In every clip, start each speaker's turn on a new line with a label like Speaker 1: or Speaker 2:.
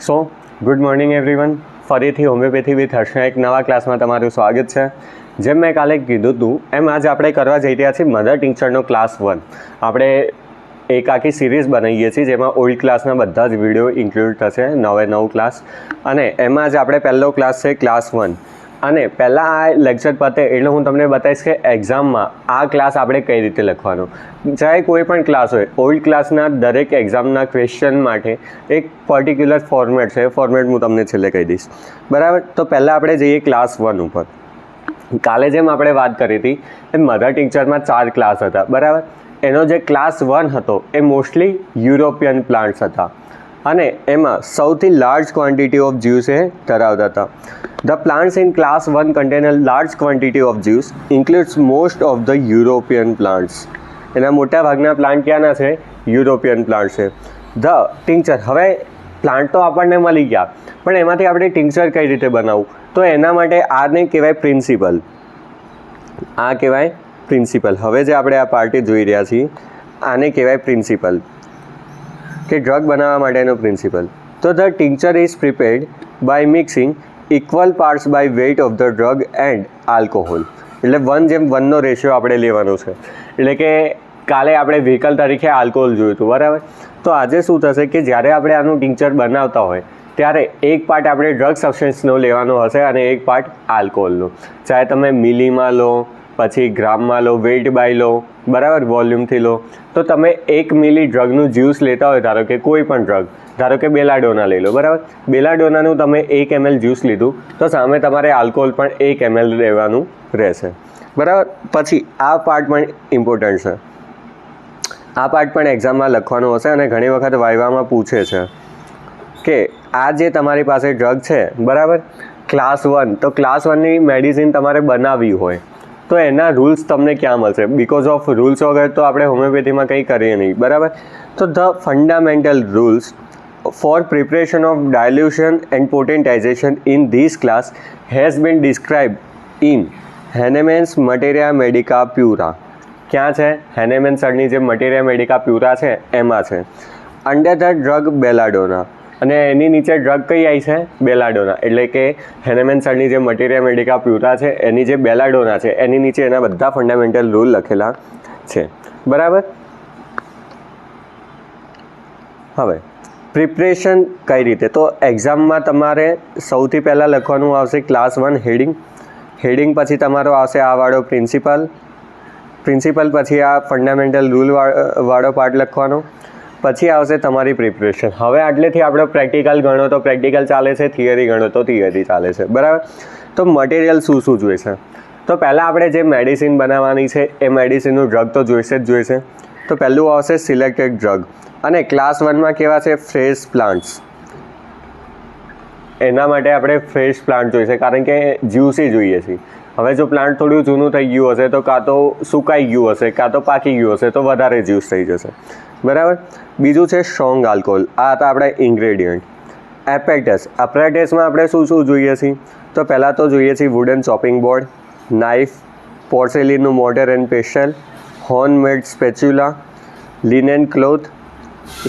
Speaker 1: સો good morning everyone. ફરીથી homeopathy with હર્ષના એક નવા ક્લાસમાં તમારું સ્વાગત છે. જેમ મેં કાલે કીધું હતું એમ આજે આપણે કરવા જઈ રહ્યા છીએ મધર ટિંચરનો ક્લાસ 1. આપણે એક આખી સિરીઝ બનાવીએ છીએ જેમાં ઓલ્ડ ક્લાસના બધા જ વિડીયો ઇન્ક્લુડ થશે, 9 ક્લાસ. અને એમાં જ આપણે પહેલો ક્લાસ છે ક્લાસ 1. અને પહેલાં આ લેક્ચર પતે એટલે હું તમને બતાવીશ કે એક્ઝામમાં આ ક્લાસ આપણે કઈ રીતે લખવાનો. ચાહે કોઈ પણ ક્લાસ હોય, ઓલ્ડ ક્લાસના દરેક એક્ઝામના ક્વેશ્ચન માટે એક પર્ટિક્યુલર ફોર્મેટ છે. ફોર્મેટ હું તમને છેલ્લે કહી દઈશ, બરાબર. તો પહેલાં આપણે જઈએ ક્લાસ 1 ઉપર. કાલે જેમ આપણે વાત કરી હતી એ મધર ટીચરમાં 4 ક્લાસ હતા, બરાબર. એનો જે ક્લાસ 1 હતો એ મોસ્ટલી યુરોપિયન પ્લાન્ટ્સ હતા અને એમાં સૌથી લાર્જ ક્વોન્ટિટી ઓફ જ્યુસ એ ધરાવતા હતા. The plants in class 1 contain a large quantity of juice, includes most of the European plants. એના મોટા ભાગના પ્લાન્ટ ક્યાંના છે? યુરોપિયન પ્લાન્ટ છે. ધ ટિંચર, હવે પ્લાન્ટ તો આપણને મળી ગયા, પણ એમાંથી આપણે ટિંચર કઈ રીતે બનાવવું? તો એના માટે આને કહેવાય પ્રિન્સિપલ. આ કહેવાય પ્રિન્સિપલ. હવે જે આપણે આ પાર્ટી જોઈ રહ્યા છીએ આને કહેવાય પ્રિન્સિપલ, કે ડ્રગ બનાવવા માટેનો પ્રિન્સિપલ. તો the tincture is prepared by mixing equal parts by weight of the drug and alcohol. એટલે 1:1 રેશિયો આપણે લેવાનો છે. એટલે કે કાલે આપણે વ્હીકલ તરીકે આલ્કોહોલ જોયું હતું, બરાબર. તો આજે શું થશે કે જ્યારે આપણે આનું ટિંચર બનાવતા હોય ત્યારે એક પાર્ટ આપણે ડ્રગ સબસ્ટન્સનો લેવાનો હશે અને એક પાર્ટ આલ્કોહોલનો. ચાહે તમે મિલીમાં લો, પછી ગ્રામમાં લો, વેઇટ બાય લો, બરાબર, વોલ્યુમથી લો. તો તમે 1 મિલી ડ્રગનું જ્યુસ લેતા હોય, ધારો કે કોઈ પણ ડ્રગ, ધારો કે બેલાડોના લઈ લો, બરાબર. બેલાડોનાનું તમે 1 ml જ્યુસ લીધું તો સામે તમારે આલ્કોહોલ પણ 1 ml લેવાનું રહેશે, બરાબર. પછી આ પાર્ટ પણ ઇમ્પોર્ટન્ટ છે. આ પાર્ટ પણ એક્ઝામમાં લખવાનો હશે અને ઘણી વખત વાઇવામાં પૂછે છે કે આ જે તમારી પાસે ડ્રગ છે, બરાબર, ક્લાસ 1, તો ક્લાસ 1ની મેડિસિન તમારે બનાવવી હોય તો એના રૂલ્સ તમને ક્યાં મળશે? બિકોઝ ઓફ રૂલ્સ વગર તો આપણે હોમિયોપેથીમાં કંઈ કરીએ નહીં, બરાબર. તો the fundamental rules for preparation of dilution and potentization in this class has been described in Hahnemann's Materia Medica Pura. ક્યાં છે? હેનેમેન સરની જે મટેરિયા મેડિકા પ્યુરા છે એમાં છે. અંડર ધ ડ્રગ બેલાડોના, અને એની નીચે ડ્રગ કઈ આવી છે? બેલાડોના. એટલે કે હેનેમેન સરની જે મટેરિયા મેડિકા પ્યુરા છે એની જે બેલાડોના છે એની નીચે એના બધા ફંડામેન્ટલ રૂલ લખેલા છે, બરાબર. હવે પ્રિપરેશન કઈ રીતે? તો એક્ઝામમાં તમારે સૌથી પહેલાં લખવાનું આવશે ક્લાસ 1 હેડિંગ. હેડિંગ પછી તમારો આવશે આ વાળો પ્રિન્સિપલ. પ્રિન્સિપલ પછી આ ફંડામેન્ટલ રૂલ વાળો પાર્ટ લખવાનો. પછી આવશે તમારી પ્રિપરેશન. હવે આટલેથી આપણો પ્રેક્ટિકલ ગણો તો પ્રેક્ટિકલ ચાલે છે, થિયરી ગણો તો થિયરી ચાલે છે, બરાબર. તો મટીરિયલ શું શું જોઈશે? તો પહેલાં આપણે જે મેડિસિન બનાવવાની છે એ મેડિસિનનું ડ્રગ તો જોઈશે જ જોઈશે. તો પહેલું આવશે સિલેક્ટેડ ડ્રગ. અને ક્લાસ 1માં કેવા છે? Fresh plants. એના માટે આપણે ફ્રેશ પ્લાન્ટ જોઈશે કારણ કે જ્યુસી જોઈએ છે. હવે જો પ્લાન્ટ થોડું જૂનું થઈ ગયું હશે તો કાં તો સુકાઈ ગયું હશે, કાં તો પાકી ગયું હશે, તો વધારે જ્યુસ થઈ જશે, બરાબર. બીજું છે સ્ટ્રોંગ આલ્કોહોલ. આ હતા આપણે ઇન્ગ્રેડિયન્ટ. એપેરેટસ. એપેરેટસમાં આપણે શું શું જોઈએ છીએ? તો પહેલાં તો જોઈએ છીએ વુડન ચોપિંગ બોર્ડ, નાઇફ, પોર્સેલિનનું mortar and pestle, horn made spatula, linen cloth,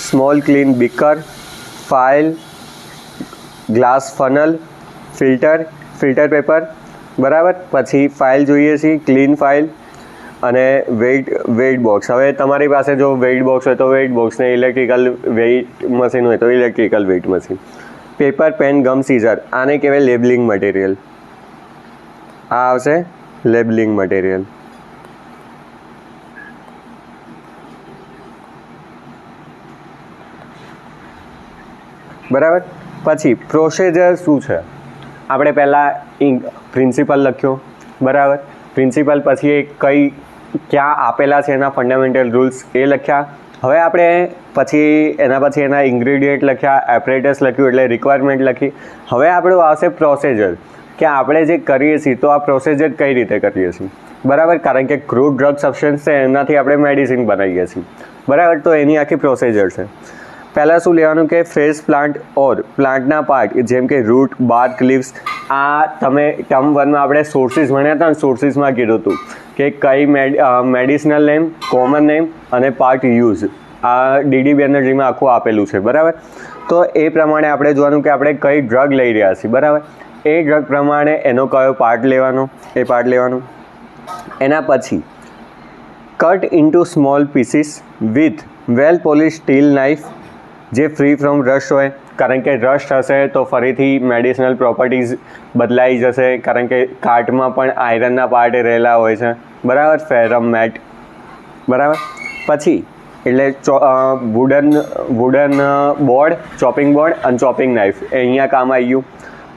Speaker 1: small clean beaker, file, glass funnel, filter paper, બરાબર. પછી ફાઇલ જોઈએ છીએ, ક્લીન ફાઇલ, અને વેઇટ બોક્સ. હવે તમારી પાસે જો વેઇટ બોક્સ હોય તો વેઇટ બોક્સ, ને ઇલેક્ટ્રિકલ વેઇટ મશીન હોય તો electrical weight machine. Paper, pen, gum, scissor. આને કહેવાય લેબલિંગ મટીરિયલ. આ આવશે લેબલિંગ મટીરિયલ. બરાબર. પછી પ્રોસિજર શું છે? આપણે પહેલાં પ્રિન્સિપલ લખ્યો, બરાબર. પ્રિન્સિપલ પછી એ ક્યાં આપેલા છે એના ફંડામેન્ટલ રૂલ્સ એ લખ્યા. હવે આપણે એના પછી એના ઇન્ગ્રેડિયન્ટ લખ્યા, એપરેટસ લખ્યું એટલે રિક્વાયરમેન્ટ લખી. હવે આપણું આવશે પ્રોસિજર, કે આપણે જે કરીએ છીએ તો આ પ્રોસિજર કઈ રીતે કરીએ છીએ, બરાબર. કારણ કે ક્રૂડ ડ્રગ સબસ્ટન્સ છે એનાથી આપણે મેડિસિન બનાવીએ છીએ, બરાબર. તો એની આખી પ્રોસિજર છે. પહેલાં શું લેવાનું કે ફ્રેશ પ્લાન્ટ ઓર પ્લાન્ટના પાર્ટ જેમ કે રૂટ, બાર્ક, લીવ્સ. આ તમે ટર્મ 1માં આપણે સોર્સિસ ભણ્યા હતા ને, સોર્સિસમાં કીધું હતું કે કઈ મેડિસિનલ નેમ, કોમન નેમ અને પાર્ટ યુઝ. આ DDB એનર્જીમાં આખું આપેલું છે, બરાબર. તો એ પ્રમાણે આપણે જોવાનું કે આપણે કઈ ડ્રગ લઈ રહ્યા છીએ, બરાબર. એ ડ્રગ પ્રમાણે એનો કયો પાર્ટ લેવાનો, એ પાર્ટ લેવાનો. એના પછી cut into small pieces with well polish steel knife, જે ફ્રી ફ્રોમ રસ્ટ હોય, કારણ કે રસ્ટ હશે તો ફરીથી મેડિસિનલ પ્રોપર્ટીઝ બદલાઈ જશે, કારણ કે કાટમાં પણ આયરનના પાર્ટ રહેલા હોય છે, બરાબર. ફેરમ મેટ, બરાબર. પછી એટલે વુડન બોર્ડ, ચોપિંગ બોર્ડ અને ચોપિંગ નાઇફ એ અહીંયા કામ આવી ગયું.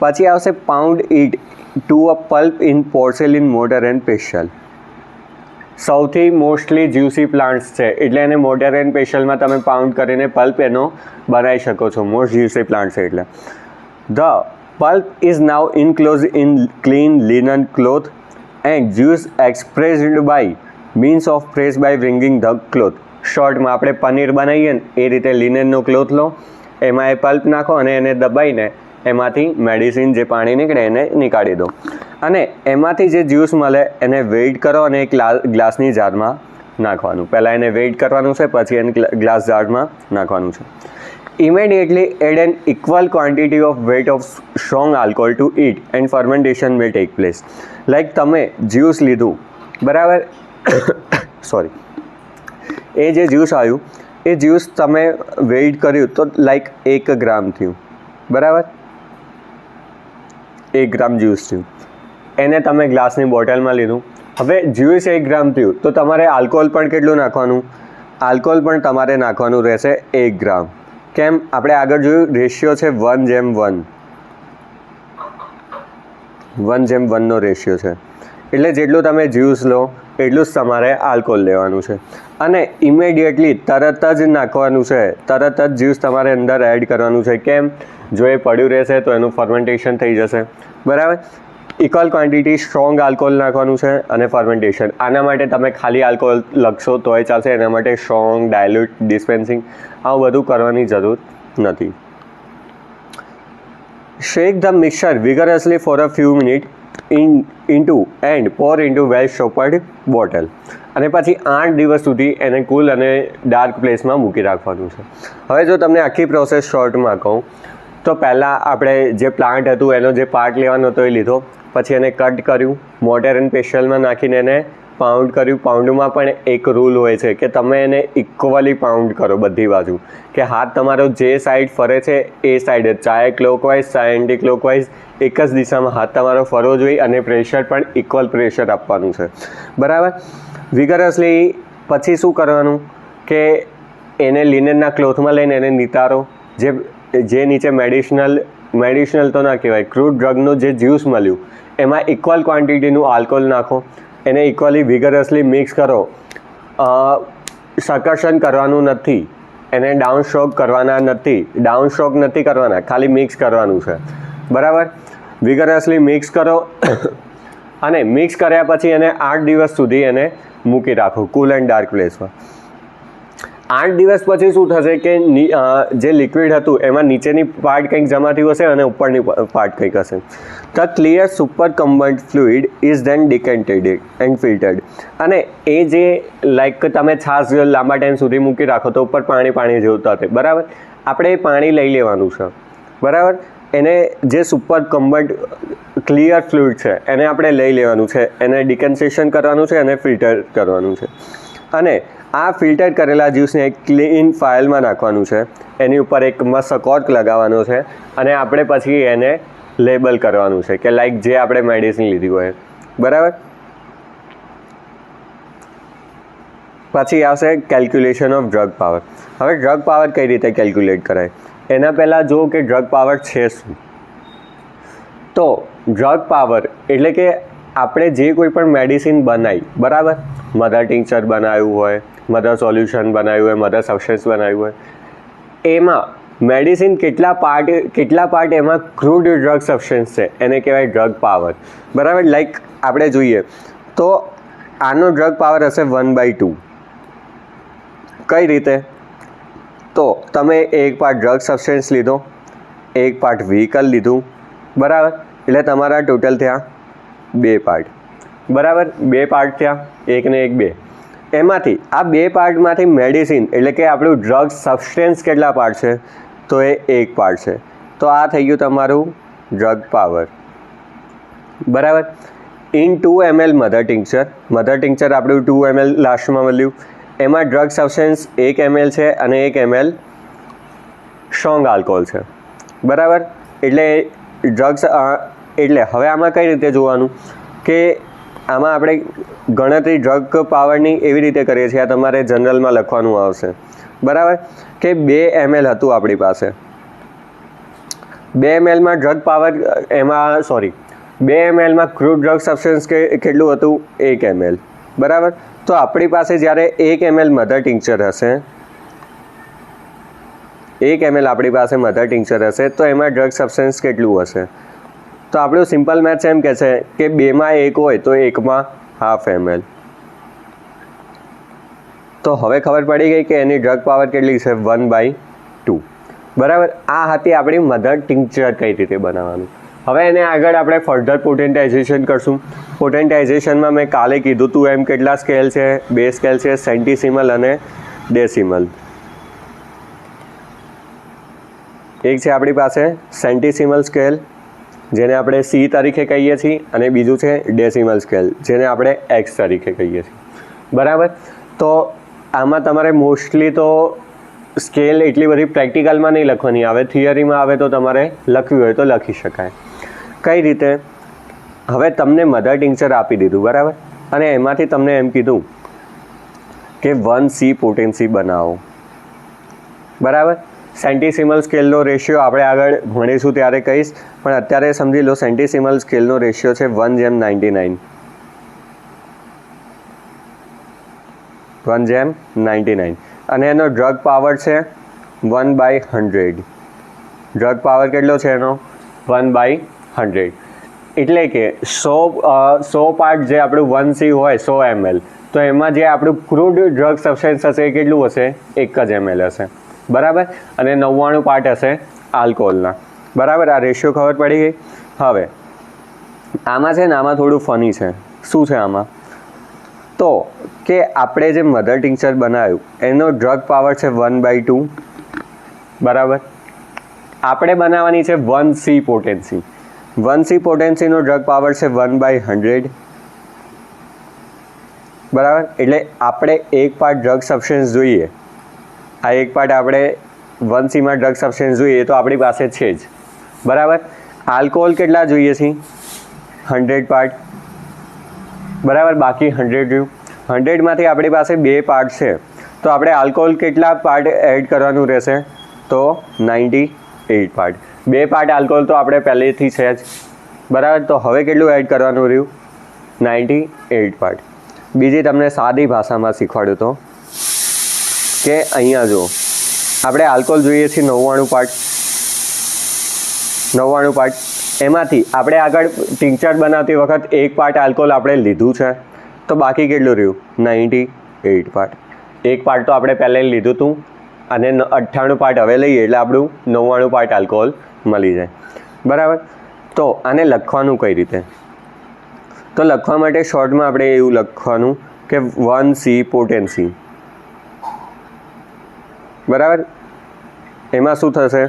Speaker 1: પછી આવશે pound it to a pulp in porcelain motor and pastel. સૌથી મોસ્ટલી જ્યુસી પ્લાન્ટ્સ છે એટલે એને મોટર એન્ડ પેસ્ટલમાં તમે પાઉન્ડ કરીને પલ્પ એનો બનાવી શકો છો. મોસ્ટ જ્યુસી પ્લાન્ટ છે એટલે. The pulp is now enclose in clean linen cloth and juice expressed by means of press by bringing the cloth. શોર્ટમાં આપણે પનીર બનાવીએ ને એ રીતે લિનનનો ક્લોથ લો, એમાં એ પલ્પ નાખો અને એને દબાઈને એમાંથી મેડિસિન જે પાણી નીકળે એને નીકાળી દો, અને એમાંથી જે જ્યુસ મળે એને વેઇટ કરો અને એક ગ્લાસની જારમાં નાખવાનું. પહેલાં એને વેઇટ કરવાનું છે, પછી એને ગ્લાસ જારમાં નાખવાનું છે. Immediately add an equal quantity of weight of strong alcohol to it and fermentation will take place. Like તમે જ્યુસ લીધું, બરાબર. સોરી, એ જે જ્યુસ આવ્યું એ જ્યુસ તમે વેઇટ કર્યું તો લાઈક 1 ગ્રામ થયું, બરાબર. 1 ગ્રામ જ્યુસ થયું. એને તમે ગ્લાસની બોટલમાં લીધું. હવે જ્યુસ 1 ગ્રામ થયું તો તમારે આલ્કોહોલ પણ કેટલું નાખવાનું? આલ્કોહોલ પણ તમારે નાખવાનું રહેશે 1 ગ્રામ. કેમ? આપણે આગળ જોયું રેશિયો છે 1:1. 1:1નો રેશિયો છે. એટલે જેટલું તમે જ્યુસ લો એટલું જ તમારે આલ્કોહોલ લેવાનું છે, અને ઇમિડિયેટલી તરત જ નાખવાનું છે. તરત જ જ્યુસ તમારે અંદર એડ કરવાનું છે. કેમ? જો એ પડ્યું રહેશે તો એનું ફર્મેન્ટેશન થઈ જશે, બરાબર. ઇક્વલ ક્વોન્ટિટી સ્ટ્રોંગ આલ્કોહોલ નાખવાનું છે અને ફર્મેન્ટેશન. આના માટે તમે ખાલી આલ્કોહોલ લખશો તોય ચાલશે, એના માટે સ્ટ્રોંગ, ડાયલ્યુટ, ડિસ્પેન્સિંગ આવું બધું કરવાની જરૂર નથી. Shake the mixture vigorously for a few minute into and pour into well stoppered bottle. અને પછી 8 દિવસ સુધી એને કુલ અને ડાર્ક પ્લેસમાં મૂકી રાખવાનું છે. હવે જો તમને આખી પ્રોસેસ શોર્ટમાં કહું તો પહેલાં આપણે જે પ્લાન્ટ હતું એનો જે પાર્ટ લેવાનો હતો એ લીધો, પછી એને કટ કર્યું, મોટર એન્ડ પેસ્ટલમાં નાખીને એને પાઉન્ડ કર્યું. પાઉન્ડમાં પણ એક રૂલ હોય છે કે તમે એને ઇક્વલી પાઉન્ડ કરો બધી બાજુ, કે હાથ તમારો જે સાઈડ ફરે છે એ સાઈડ જ, ચાહે ક્લોકવાઇઝ ચાહે એન્ટી ક્લોકવાઇઝ, એક જ દિશામાં હાથ તમારો ફરવો જોઈએ, અને પ્રેશર પણ ઇક્વલ પ્રેશર આપવાનું છે, બરાબર. વિગરસલી પછી શું કરવાનું કે એને લિનનના ક્લોથમાં લઈને એને નિતારો. જે નીચે મેડિસિનલ તો ના કહેવાય, ક્રૂડ ડ્રગનું જે જ્યુસ મળ્યું એમાં ઇક્વલ ક્વોન્ટિટીનું આલ્કોહોલ નાખો, એને ઇક્વલી વિગરસલી મિક્સ કરો. સકર્ષણ કરવાનું નથી, એને ડાઉન સ્ટ્રોક કરવાના નથી, ખાલી મિક્સ કરવાનું છે, બરાબર. વિગરસલી મિક્સ કરો અને મિક્સ કર્યા પછી એને 8 દિવસ સુધી એને મૂકી રાખો કૂલ એન્ડ ડાર્ક પ્લેસમાં. 8 દિવસ પછી શું થશે કે જે લિક્વિડ હતું એમાં નીચેની પાર્ટ કંઈક જમા થયું હશે અને ઉપરની પાર્ટ કંઈક હશે. The clear supernatant fluid is then decanted and filtered. અને એ જે લાઈક તમે છાશ લાંબા ટાઈમ સુધી મૂકી રાખો તો ઉપર પાણી જેવું થશે, બરાબર. આપણે એ પાણી લઈ લેવાનું છે, બરાબર. એને જે સુપર કમ્બન્ટ ક્લિયર ફ્લુઇડ છે એને આપણે લઈ લેવાનું છે, એને ડિકન્સેશન કરવાનું છે અને ફિલ્ટર કરવાનું છે. અને આ ફિલ્ટર કરેલા જ્યુસને એક ક્લીન ફાઇલમાં નાખવાનું છે, એની ઉપર એક મસ્ત કોર્ક લગાવવાનો છે, અને આપણે પછી એને લેબલ કરવાનું છે કે લાઈક જે આપણે મેડિસિન લીધી હોય, બરાબર. પછી આવશે કેલ્ક્યુલેશન ઓફ ડ્રગ પાવર. હવે ડ્રગ પાવર કઈ રીતે કેલ્ક્યુલેટ કરાય એના પહેલાં જુઓ કે ડ્રગ પાવર છે શું. તો ડ્રગ પાવર એટલે કે આપણે જે કોઈ પણ મેડિસિન બનાવી, બરાબર, મધર ટિંક્ચર બનાવ્યું હોય, મધર સોલ્યુશન બનાવ્યું હોય, મધર સબસ્ટન્સ બનાવ્યું હોય, એમાં મેડિસિન કેટલા પાર્ટ એમાં ક્રૂડ ડ્રગ સબસ્ટન્સ છે એને કહેવાય ડ્રગ પાવર, બરાબર. લાઈક આપણે જોઈએ તો આનો ડ્રગ પાવર હશે 1/2. કઈ રીતે? તો તમે એક પાર્ટ ડ્રગ સબસ્ટન્સ લીધો, એક પાર્ટ વ્હીકલ લીધું, બરાબર. એટલે તમારા ટોટલ થયા 2 પાર્ટ, બરાબર. 2 પાર્ટ થયા, 1 ને 1 2. એમાંથી આ બે પાર્ટમાંથી મેડિસિન એટલે કે આપણું ડ્રગ સબસ્ટેન્સ કેટલા પાર્ટ છે, તો એ 1 પાર્ટ છે. તો આ થઈ ગયું તમારું ડ્રગ પાવર. બરાબર. ઇન 2 ml મધર ટિંક્ચર આપણું 2 ml લાસ્ટમાં મળ્યું. એમાં ડ્રગ સબસ્ટેન્સ 1 ml છે અને 1 ml સ્ટ્રોંગ આલ્કોહોલ છે. બરાબર. એટલે ડ્રગ્સ એટલે હવે આમાં કઈ રીતે જોવાનું કે આમાં આપણે ગણતરી ડ્રગ પાવરની એવી રીતે કરીએ છીએ. આ તમારે જનરલમાં લખવાનું આવશે. બરાબર. કે 2 ml હતું આપણી પાસે, 2 mlમાં ડ્રગ પાવર એમાં 2 mlમાં ક્રૂડ ડ્રગ સબસ્ટન્સ કેટલું હતું, 1 ml. બરાબર. તો આપણી પાસે જ્યારે 1 ml મધર ટિંક્ચર હશે, 1 ml આપણી પાસે મધર ટિંક્ચર હશે તો એમાં ડ્રગ સબસ્ટન્સ કેટલું હશે, તો આપણું સિમ્પલ મેથ્સ એમ કહે છે કે 2માં 1 હોય તો 1માં ½ ml. તો હવે ખબર પડી ગઈ કે એની ડ્રગ પાવર કેટલી છે, 1/2. બરાબર. આ હતી આપણી મધર ટિંક્ચર કઈ રીતે બનાવવાનું. હવે એને આગળ આપણે ફર્ધર પોટેન્ટાઇઝેશન કરશું. પોટેન્ટાઇઝેશનમાં મેં કાલે કીધું હતું એમ કેટલા સ્કેલ છે, 2 સ્કેલ છે, સેન્ટીસિમલ અને ડેસિમલ. એક છે આપણી પાસે સેન્ટીસિમલ સ્કેલ જેને આપણે C તરીકે કહીએ છીએ અને બીજું છે ડેસિમલ સ્કેલ જેને આપણે X તરીકે કહીએ છીએ. બરાબર. તો આમાં તમારે મોસ્ટલી તો સ્કેલ એટલી બધી પ્રેક્ટિકલમાં નહીં લખવાની આવે, થિયરીમાં આવે તો તમારે લખવી હોય તો લખી શકાય. કઈ રીતે, હવે તમને મધર ટિંક્ચર આપી દીધું. બરાબર. અને એમાંથી તમને એમ કીધું કે 1C પોટેન્સી બનાવો. બરાબર. સેન્ટીસિમલ સ્કેલનો રેશિયો આપણે આગળ ભણીશું ત્યારે કહીશ, પણ અત્યારે સમજી લો સેન્ટીસિમલ સ્કેલનો રેશિયો છે 1:99. 1:99 અને એનો ડ્રગ પાવર છે 1/100. ડ્રગ પાવર કેટલો છે એનો, 1/100. એટલે કે 100 પાર્ટ જે આપણું 1C હોય 100 ml, તો એમાં જે આપણું ક્રૂડ ડ્રગ સબસ્ટન્સ હશે એ કેટલું હશે, 1 જ ml હશે. બરાબર. અને 99 પાર્ટ હશે આલ્કોહોલના. બરાબર. આ રેશિયો ખબર પડી ગઈ. હવે આમાં છે ને, આમાં થોડું ફની છે. શું છે આમાં, તો કે આપણે જે મધર ટિંક્ચર બનાવ્યું એનો ડ્રગ પાવર છે 1/2. બરાબર. આપણે બનાવવાની છે 1C potency. 1C પોટેન્સીનો drug power છે 1/100. બરાબર. એટલે આપણે 1 પાર્ટ ડ્રગ સબસ્ટન્સ જોઈએ, આ 1 પાર્ટ આપણે 1Cમાં ડ્રગ સબસ્ટન્સ જોઈએ તો આપણી પાસે છે જ. બરાબર. આલ્કોહોલ કેટલા જોઈએ છે, 100 પાર્ટ. બરાબર. બાકી 100 રહ્યું. 100માંથી આપણી પાસે 2 પાર્ટ છે તો આપણે આલ્કોહોલ કેટલા પાર્ટ એડ કરવાનું રહેશે, તો 98 પાર્ટ. 2 પાર્ટ આલ્કોહોલ તો આપણે પહેલેથી છે જ. બરાબર. તો હવે કેટલું એડ કરવાનું રહ્યું, 98 પાર્ટ. બીજી તમને સાદી ભાષામાં શીખવાડ્યું તો કે અહીંયા જો આપણે આલ્કોહોલ જોઈએ છીએ 99 પાર્ટ. 99 પાર્ટ. એમાંથી આપણે આગળ ટિંક્ચર બનાવતી વખત 1 પાર્ટ આલ્કોહોલ આપણે લીધું છે તો બાકી કેટલું રહ્યું, 98 પાર્ટ. 1 પાર્ટ તો આપણે પહેલાં લીધું હતું અને 98 પાર્ટ હવે લઈએ એટલે આપણું 99 પાર્ટ આલ્કોહોલ મળી જાય. બરાબર. તો આને લખવાનું કઈ રીતે, તો લખવા માટે શોર્ટમાં આપણે એવું લખવાનું કે 1C પોટેન્સી. બરાબર. એમાં શું થશે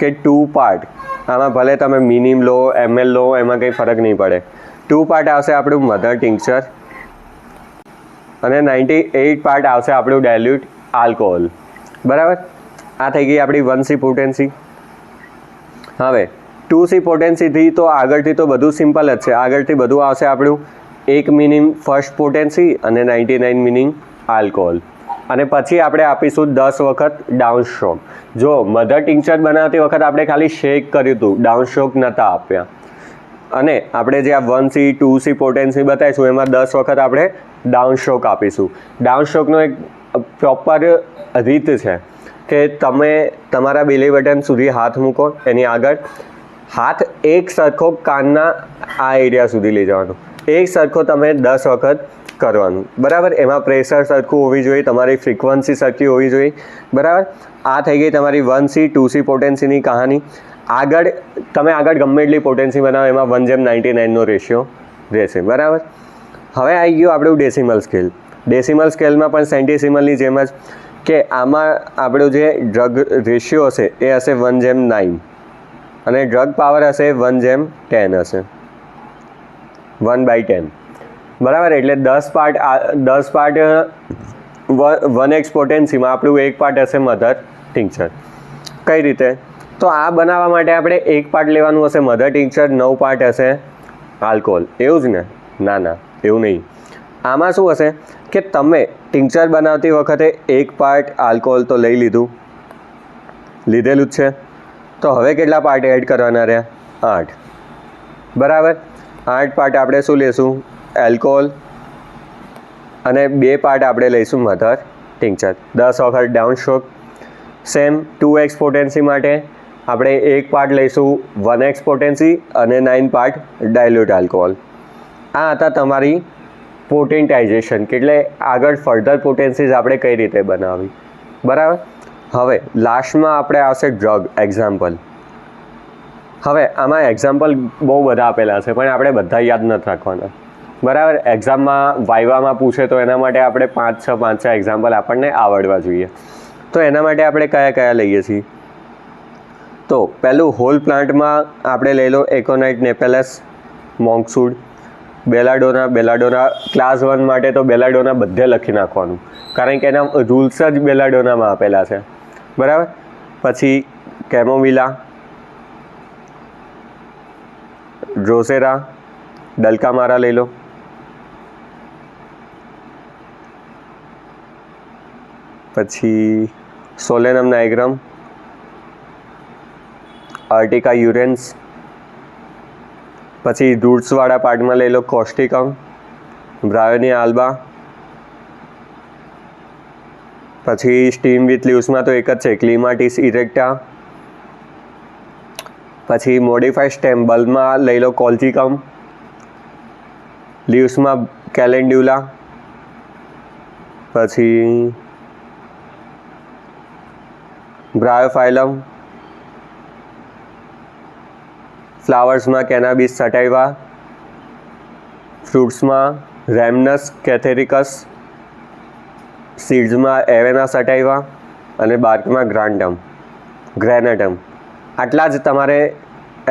Speaker 1: કે 2 પાર્ટ, આમાં ભલે તમે મિનિમ લો ml લો એમાં કંઈ ફરક નહીં પડે, 2 પાર્ટ આવશે આપણું મધર ટિંક્ચર અને 98 પાર્ટ આવશે આપણું ડાયલ્યુટ આલ્કોહોલ. બરાબર. આ થઈ ગઈ આપણી 1C પોટેન્સી. હવે 2C પોટેન્સીથી તો આગળથી તો બધું સિમ્પલ જ છે. આગળથી બધું આવશે આપણું 1 મિનિમ ફર્સ્ટ પોટેન્સી અને 99 મિનિમ આલ્કોહોલ. અને પછી આપણે આપીશું 10 વખત ડાઉન સ્ટ્રોક. જો મધર ટિંક્ચર બનાવતી વખત આપણે ખાલી શેક કર્યું હતું, ડાઉન સ્ટ્રોક નહોતા આપ્યા. અને આપણે જે આ 1C 2C પોટેન્સી બતાવીશું એમાં 10 વખત આપણે ડાઉન સ્ટ્રોક આપીશું. ડાઉન સ્ટ્રોકનો એક પ્રોપર રીત છે કે તમે તમારા બેલી બટન સુધી હાથ મૂકો, એની આગળ હાથ એક સરખો કાનના આ એરિયા સુધી લઈ જવાનો, એક સરખો તમે 10 વખત કરવાનું. બરાબર. એમાં પ્રેશર સરખું હોવી જોઈએ, તમારી ફ્રીક્વન્સી સરખી હોવી જોઈએ. બરાબર. આ થઈ ગઈ તમારી 1C 2C પોટેન્સીની કહાની. આગળ તમે ગમે એટલી પોટેન્સી બનાવો એમાં 1:99નો રેશિયો રહેશે. બરાબર. હવે આવી ગયું આપણું ડેસિમલ સ્કેલ. ડેસિમલ સ્કેલમાં પણ સેન્ટીસિમલની જેમ જ કે આમાં આપણું જે ડ્રગ રેશિયો હશે એ હશે 1:9 અને ડ્રગ પાવર હશે 1:10 હશે, 1/10, બરાબર. એટલે 10 પાર્ટ 1x પોટેન્સીમાં આપણું 1 પાર્ટ હશે મધર ટિંક્ચર. કઈ રીતે? તો આ બનાવવા માટે આપણે 1 પાર્ટ લેવાનું હશે મધર ટિંક્ચર, 9 પાર્ટ હશે આલ્કોહોલ, એવું જ ને? ના, એવું નહીં. આમાં શું હશે કે તમે ટિંક્ચર બનાવતી વખતે 1 પાર્ટ આલ્કોહોલ તો લીધેલું જ છે. તો હવે કેટલા પાર્ટ એડ કરવાના રહ્યા? 8, બરાબર. 8 પાર્ટ આપણે શું લેશું? આલ્કોહોલ, અને 2 પાર્ટ આપણે લઈશું મધર ટિંક્ચર. 10 વખત down stroke. Same 2x potency માટે આપણે 1 પાર્ટ લઈશું 1x પોટેન્સી અને 9 પાર્ટ ડાયલ્યુટ આલ્કોહોલ. આ હતા તમારી પોટેન્ટાઇઝેશન, એટલે આગળ ફર્ધર પોટેન્સીઝ આપણે કઈ રીતે બનાવવી, બરાબર. હવે લાસ્ટમાં આપણે આવશે ડ્રગ એક્ઝામ્પલ. હવે આમાં એક્ઝામ્પલ બહુ બધા આપેલા છે પણ આપણે બધા યાદ નથી રાખવાના, બરાબર. એક્ઝામમાં વાઇવામાં પૂછે તો એના માટે આપણે 5-6 એક્ઝામ્પલ આપણને આવડવા જોઈએ. તો એના માટે આપણે કયા લઈએ છીએ? તો પહેલું હોલ પ્લાન્ટમાં આપણે લઈ લો એકોનાઇટ નેપેલસ, મોન્કસૂડ, બેલાડોના. ક્લાસ 1 માટે તો બેલાડોના બધે લખી નાખવાનું, કારણ કે એના રૂલ્સ જ બેલાડોનામાં આપેલા છે, બરાબર. પછી કેમોમિલા, ડ્રોસેરા, ડલ્કામારા લઈ લો. પછી સોલેનમ નાઇગ્રમ, આર્ટિકા યુરેન્સ. પછી રૂટ્સવાળા પાર્ટમાં લઈ લો કોસ્ટિકમ, બ્રાયોનિયા આલ્બા. પછી સ્ટીમ વિથ લીવ્સમાં તો એક જ છે, ક્લિમાટિસ ઇરેક્ટા. પછી મોડિફાઈડ સ્ટેમ બલ્બમાં લઈ લો કોલ્ચિકમ, લીવ્સમાં કેલેન્ડ્યુલા. પછી બ્રાયોફાઇલમ, ફ્લાવર્સમાં કેનાબિસ સટાઇવા, ફ્રૂટ્સમાં રેમનસ કેથેરિકસ, સીડ્સમાં એવેના સટાઇવા અને બાર્કમાં ગ્રેનેટમ. આટલા જ તમારે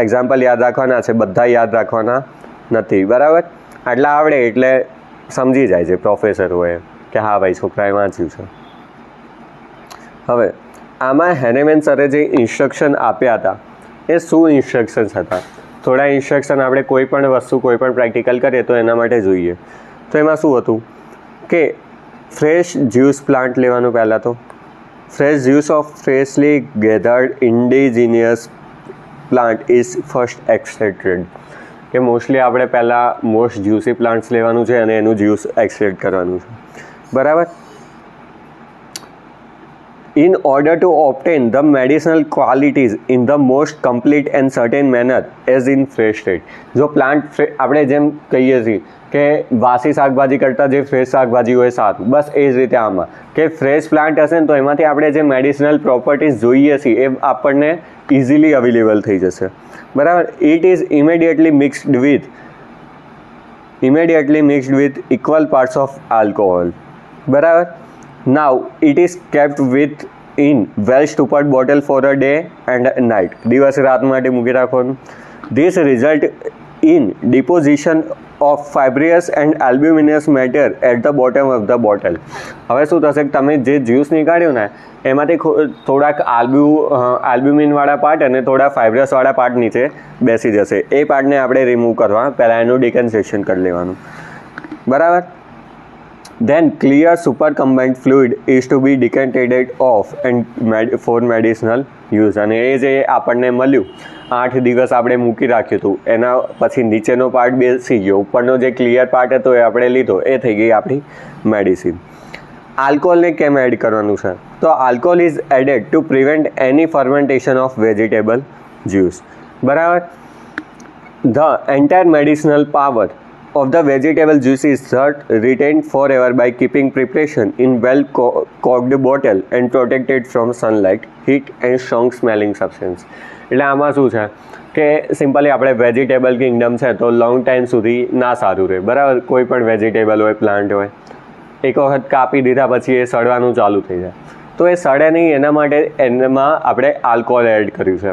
Speaker 1: એક્ઝામ્પલ યાદ રાખવાના છે, બધા યાદ રાખવાના નથી, બરાબર. આટલા આવડે એટલે સમજી જાય છે પ્રોફેસર હોય કે હા ભાઈ છોકરાએ વાંચ્યું છે. હવે આમાં હેનેમેન સરે જે ઇન્સ્ટ્રક્શન આપ્યા હતા એ શું ઇન્સ્ટ્રક્શન્સ હતા? થોડા ઇન્સ્ટ્રક્શન આપણે કોઈ પણ વસ્તુ કોઈ પણ પ્રેક્ટિકલ કરીએ તો એના માટે જોઈએ. તો એમાં શું હતું કે ફ્રેશ જ્યુસ પ્લાન્ટ લેવાનું. પહેલાં તો fresh juice of freshly gathered indigenous plant is first extracted. કે મોસ્ટલી આપણે પહેલાં મોસ્ટ જ્યુસી પ્લાન્ટ્સ લેવાનું છે અને એનું જ્યુસ એક્સટ્રેક્ટ કરવાનું છે, બરાબર. In order to obtain the medicinal qualities in the most complete and certain manner as in fresh state. જો પ્લાન્ટ આપણે જેમ કહીએ છીએ કે વાસી શાકભાજી કરતાં જે ફ્રેશ શાકભાજી હોય સારું, બસ એ જ રીતે આમાં કે ફ્રેશ પ્લાન્ટ હશે ને તો એમાંથી આપણે જે મેડિસિનલ પ્રોપર્ટીઝ જોઈએ છીએ એ આપણને ઇઝીલી અવેલેબલ થઈ જશે, બરાબર. It is immediately mixed with equal parts of alcohol, બરાબર. Now it is kept in well stupid bottle for a day and a night. દિવસ રાત માટે મૂકી રાખવાનું. This result in deposition of fibrous and albuminous matter at the bottom of the bottle. હવે શું થશે કે તમે જે જ્યુસ નીકાળ્યું ને એમાંથી થોડાક આલ્બ્યુમિનવાળા પાર્ટ અને થોડા ફાઇબ્રસવાળા પાર્ટ નીચે બેસી જશે. એ પાર્ટને આપણે રિમૂવ કરવા પહેલાં એનું ડિકન્સેશન કરી લેવાનું, બરાબર. Then clear supercombined fluid is to be decanted off and for medicinal use. અને એ જે આપણને મળ્યું 8 દિવસ આપણે મૂકી રાખ્યું હતું એના પછી નીચેનો પાર્ટ બેસી ગયો, ઉપરનો જે ક્લિયર પાર્ટ હતો એ આપણે લીધો, એ થઈ ગઈ આપણી મેડિસિન. આલ્કોહોલને કેમ એડ કરવાનું છે? તો alcohol is added to prevent any fermentation of vegetable juice, બરાબર. The entire medicinal power of the vegetable juice is retained forever by keeping preparation in well corked bottle and protected from sunlight, heat and strong smelling substance. એટલે આમાં શું છે કે simply આપણે vegetable Kingdom છે તો long time સુધી ના સારું રહે, બરાબર. કોઈ પણ વેજીટેબલ હોય, પ્લાન્ટ હોય, એક વખત કાપી દીધા પછી એ સડવાનું ચાલુ થઈ જાય. તો એ સડે નહીં એના માટે એમાં આપણે આલ્કોહોલ એડ કર્યું છે.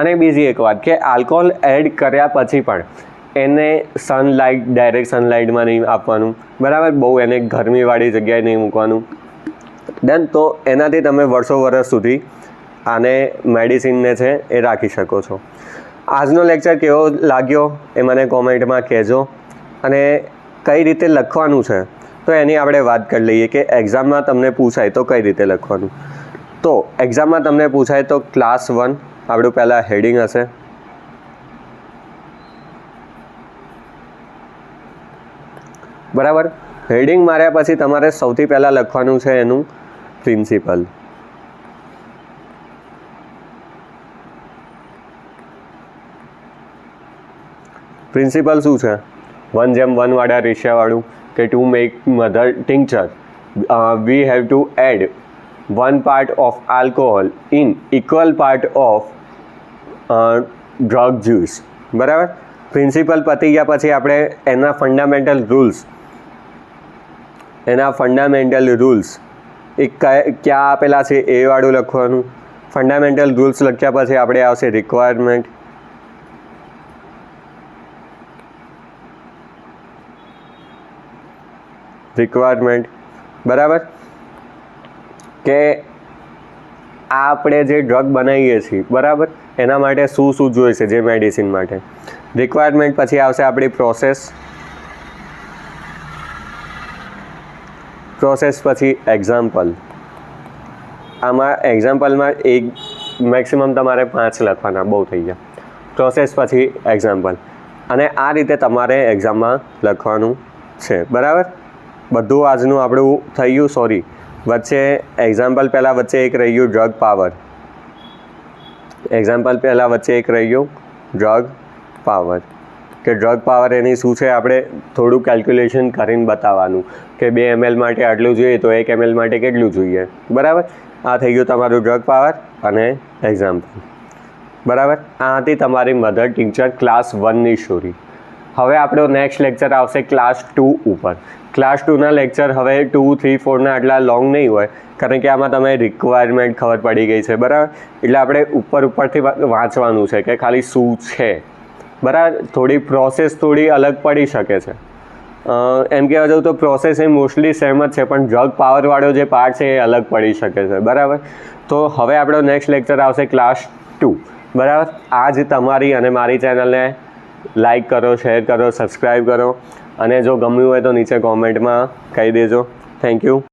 Speaker 1: અને બીજી એક વાત કે આલ્કોહોલ એડ કર્યા પછી પણ એને સનલાઇટ ડાયરેક્ટ સનલાઇટમાં નહીં આપવાનું, બરાબર, બહુ એને ગરમીવાળી જગ્યાએ નહીં મૂકવાનું. ડન. તો એનાથી તમે વર્ષો સુધી આને મેડિસિનને છે એ રાખી શકો છો. આજનો લેક્ચર કેવો લાગ્યો એ મને કોમેન્ટમાં કહેજો. અને કઈ રીતે લખવાનું છે તો એની આપણે વાત કરી લઈએ કે એક્ઝામમાં તમને પૂછાય તો કઈ રીતે લખવાનું. તો એક્ઝામમાં તમને પૂછાય તો ક્લાસ 1 આપણું પહેલાં હેડિંગ હશે. બરાબર. હેડિંગ માર્યા પછી તમારે સૌથી પહેલાં લખવાનું છે એનું પ્રિન્સિપલ. પ્રિન્સિપલ શું છે? 1:1 વાળા રેશિયાવાળું કે to make mother tincture we have to add 1 part of alcohol in equal part of drug juice. બરાબર. પ્રિન્સિપલ પતી ગયા પછી આપણે એના ફંડામેન્ટલ રૂલ્સ એ ક્યાં આપેલા છે એ વાળું લખવાનું. ફંડામેન્ટલ રૂલ્સ લખ્યા પછી આપણે આવશે રિક્વાયરમેન્ટ. બરાબર. કે આ આપણે જે ડ્રગ બનાવીએ છીએ, બરાબર, એના માટે શું શું જોઈશે જે મેડિસિન માટે. રિક્વાયરમેન્ટ પછી આવશે આપણી પ્રોસેસ પછી એક્ઝામ્પલ. આમાં એક્ઝામ્પલમાં એક મેક્સિમમ તમારે 5 લખવાના, બહુ થઈ ગયા. પ્રોસેસ પછી એક્ઝામ્પલ. અને આ રીતે તમારે એક્ઝામમાં લખવાનું છે. બરાબર. બધું આજનું આપણું થઈ ગયું. સોરી, વચ્ચે એક્ઝામ્પલ પહેલાં વચ્ચે એક રહી ગયું ડ્રગ પાવર. કે ડ્રગ પાવર એની શું છે આપણે થોડું કેલ્ક્યુલેશન કરીને બતાવવાનું કે 2 ml માટે આટલું જોઈએ તો 1 ml માટે કેટલું જોઈએ. બરાબર. આ થઈ ગયું તમારું ડ્રગ પાવર અને એક્ઝામ્પલ. બરાબર. આ હતી તમારી મધર ટિંક્ચર ક્લાસ 1ની સ્ટોરી. હવે આપણો નેક્સ્ટ લેક્ચર આવશે ક્લાસ 2 ઉપર. ક્લાસ 2ના લેક્ચર હવે 2, 3, 4ના આટલા લોંગ નહીં હોય, કારણ કે આમાં તમે રિક્વાયરમેન્ટ ખબર પડી ગઈ છે. બરાબર. એટલે આપણે ઉપરથી વાંચવાનું છે કે ખાલી શું છે. બરાબર. થોડી પ્રોસેસ થોડી અલગ પડી શકે છે. એમ કહેવા જાઉં તો પ્રોસેસ એ મોસ્ટલી સેમ જ છે, પણ ડ્રગ પાવરવાળો જે પાર્ટ છે એ અલગ પડી શકે છે. બરાબર. તો હવે આપણો નેક્સ્ટ લેક્ચર આવશે ક્લાસ 2. બરાબર. આ જ તમારી અને મારી ચેનલને લાઈક કરો, શેર કરો, સબસ્ક્રાઈબ કરો. અને જો ગમ્યું હોય તો નીચે કોમેન્ટમાં કહી દેજો. Thank you.